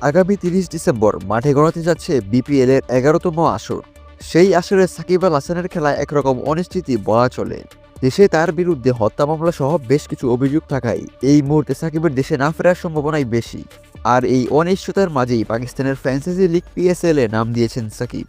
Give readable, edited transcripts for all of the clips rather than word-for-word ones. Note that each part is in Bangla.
আগামী ৩০ ডিসেম্বর মাঠে গড়াতে যাচ্ছে বিপিএল এর ১১তম আসর। সেই আসরে সাকিব আল হাসানের খেলায় একরকম অনিশ্চিতি বলা চলে। দেশে তার বিরুদ্ধে হত্যা মামলা সহ বেশ কিছু অভিযোগ থাকায় এই মুহূর্তে সাকিবের দেশে না ফেরার সম্ভাবনাই বেশি। আর এই অনিশ্চয়তার মাঝেই পাকিস্তানের ফ্র্যাঞ্চাইজি লিগ পিএসএল এ নাম দিয়েছেন সাকিব।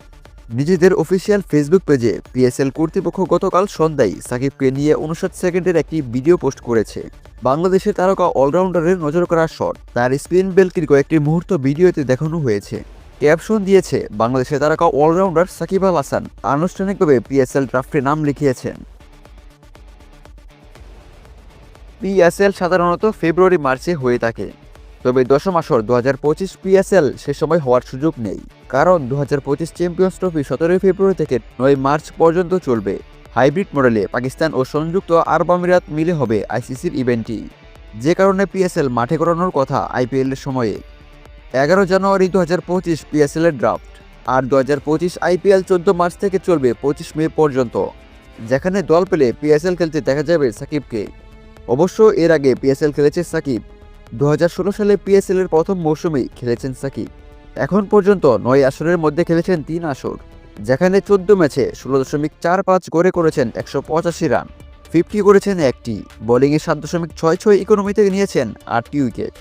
নিজেদের অফিসিয়াল ফেসবুক পেজে পিএসএল কর্তৃপক্ষ গতকাল সন্ধ্যায় সাকিবকে নিয়ে 59 সেকেন্ডের একটি ভিডিও পোস্ট করেছে। বাংলাদেশের তারকা অলরাউন্ডারের নজর করার শট তার স্পিন বেলকির কয়েকটি মুহূর্ত ভিডিওতে দেখানো হয়েছে। ক্যাপশন দিয়েছে, বাংলাদেশের তারকা অলরাউন্ডার সাকিব আল হাসান আনুষ্ঠানিকভাবে পিএসএল ড্রাফটে নাম লিখিয়েছেন। পিএসএল সাধারণত ফেব্রুয়ারি মার্চে হয়ে থাকে, তবে দশম আসর 2025 পিএসএল সে সময় হওয়ার সুযোগ নেই, কারণ 2025 চ্যাম্পিয়ন্স ট্রফি 17 ফেব্রুয়ারি থেকে 9 মার্চ পর্যন্ত চলবে। হাইব্রিড মডেলে পাকিস্তান ও সংযুক্ত আরব আমিরাত মিলে হবে আইসিসির ইভেন্টটি, যে কারণে পিএসএল মাঠে গড়ানোর কথা আইপিএল এর সময়ে। 11 জানুয়ারি 2025 পিএসএল এর ড্রাফট, আর 2025 আইপিএল 14 মার্চ থেকে চলবে 25 মে পর্যন্ত, যেখানে দল পেলে পিএসএল খেলতে দেখা যাবে সাকিবকে। অবশ্য এর আগে পিএসএল খেলেছে সাকিব। 2016 সালে পিএসএল এর প্রথম মৌসুমেই খেলেছেন সাকিব। এখন পর্যন্ত 9 আসরের মধ্যে খেলেছেন 3 আসর, যেখানে 14 ম্যাচে 16.45 করে করেছেন 185 রান, 50 করেছেন একটি, বোলিংয়ে 7.66 ইকোনমিতে নিয়েছেন 8টি উইকেট।